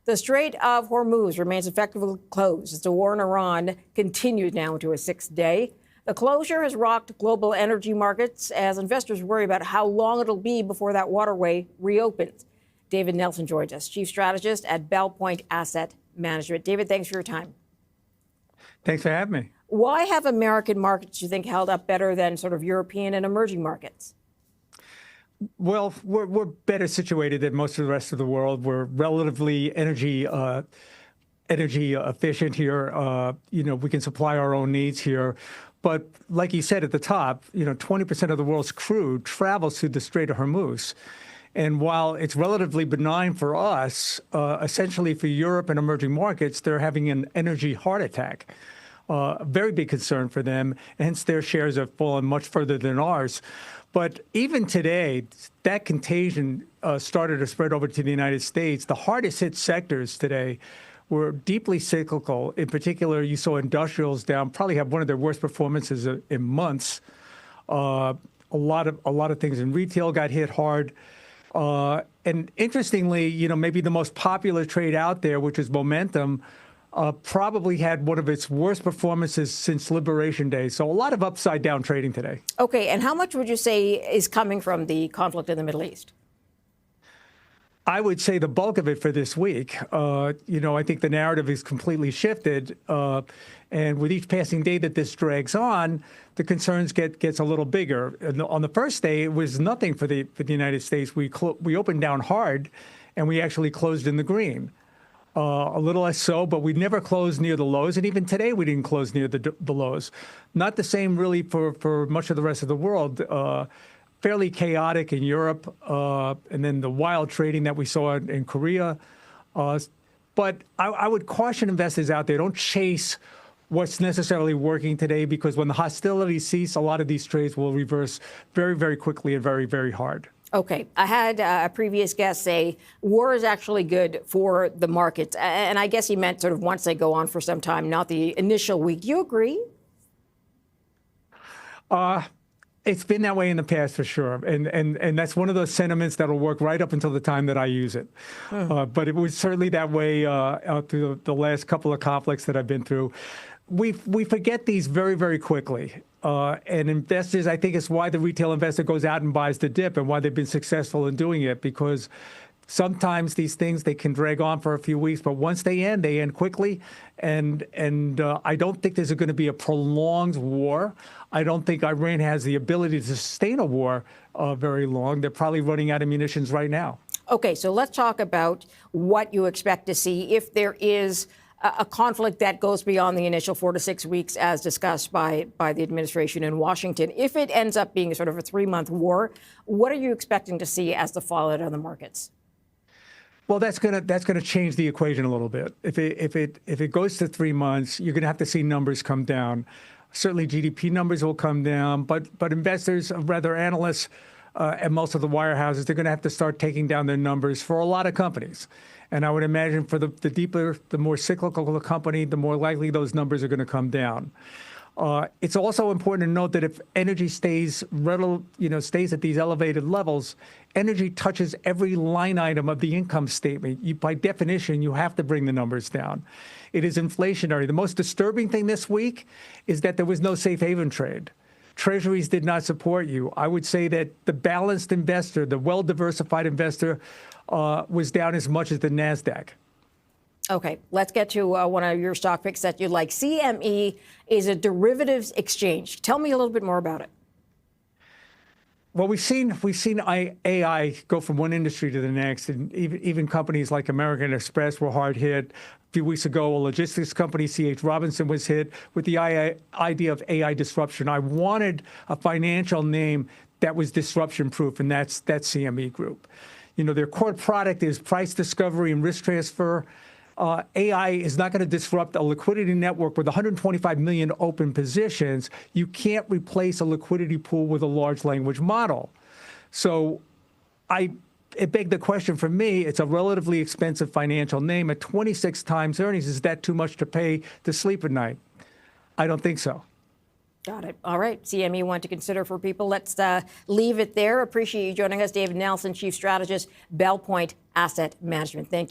The Strait of Hormuz remains effectively closed as the war in Iran continues now into a sixth day. The closure has rocked global energy markets as investors worry about how long it'll be before that waterway reopens. David Nelson joins us, chief strategist at Belpointe Asset Management. David, thanks for your time. Thanks for having me. Why have American markets, you think, held up better than sort of European and emerging markets? Well, we're better situated than most of the rest of the world. We're relatively energy efficient here. We can supply our own needs here. But like you said at the top, 20% of the world's crude travels through the Strait of Hormuz. And while it's relatively benign for us, essentially for Europe and emerging markets, they're having an energy heart attack. A very big concern for them. Hence, their shares have fallen much further than ours. But even today, that contagion started to spread over to the United States. The hardest hit sectors today were deeply cyclical. In particular, you saw industrials down, probably have one of their worst performances in months. A lot of things in retail got hit hard. And interestingly, maybe the most popular trade out there, which is momentum, probably had one of its worst performances since Liberation Day. So a lot of upside down trading today. Okay, and how much would you say is coming from the conflict in the Middle East? I would say the bulk of it for this week. I think the narrative is completely shifted. And with each passing day that this drags on, the concerns gets a little bigger. And on the first day, it was nothing for the United States. We opened down hard, and we actually closed in the green. A little less so, but we never closed near the lows. And even today, we didn't close near the lows. Not the same, really, for much of the rest of the world. Fairly chaotic in Europe, and then the wild trading that we saw in Korea. But I would caution investors out there, don't chase what's necessarily working today, because when the hostilities cease, a lot of these trades will reverse very, very quickly and very, very hard. Okay. I had a previous guest say war is actually good for the markets. And I guess he meant sort of once they go on for some time, not the initial week. Do you agree? It's been that way in the past, for sure. And that's one of those sentiments that'll work right up until the time that I use it. But it was certainly that way through the last couple of conflicts that I've been through. We forget these very, very quickly. And investors, I think it's why the retail investor goes out and buys the dip and why they've been successful in doing it, because sometimes these things, they can drag on for a few weeks, but once they end quickly. And I don't think there's going to be a prolonged war. I don't think Iran has the ability to sustain a war very long. They're probably running out of munitions right now. Okay, so let's talk about what you expect to see if there is a conflict that goes beyond the initial 4 to 6 weeks, as discussed by the administration in Washington. If it ends up being sort of a 3-month war, what are you expecting to see as the fallout on the markets? Well, that's gonna change the equation a little bit. If it goes to 3 months, you're gonna have to see numbers come down. Certainly, GDP numbers will come down, but investors, rather analysts, and most of the wirehouses, they're gonna have to start taking down their numbers for a lot of companies. And I would imagine for the deeper, the more cyclical the company, the more likely those numbers are going to come down. It's also important to note that if energy stays at these elevated levels, energy touches every line item of the income statement. By definition, you have to bring the numbers down. It is inflationary. The most disturbing thing this week is that there was no safe haven trade. Treasuries did not support you. I would say that the balanced investor, the well-diversified investor, was down as much as the NASDAQ. Okay, let's get to one of your stock picks that you like. CME is a derivatives exchange. Tell me a little bit more about it. Well, we've seen AI go from one industry to the next, and even companies like American Express were hard hit. A few weeks ago, a logistics company, C.H. Robinson, was hit with the idea of AI disruption. I wanted a financial name that was disruption-proof, and that's CME Group. Their core product is price discovery and risk transfer. AI is not going to disrupt a liquidity network with 125 million open positions. You can't replace a liquidity pool with a large language model. So it begged the question for me, it's a relatively expensive financial name at 26 times earnings. Is that too much to pay to sleep at night? I don't think so. Got it. All right. CME one to consider for people. Let's leave it there. Appreciate you joining us. David Nelson, Chief Strategist, Belpointe Asset Management. Thank you.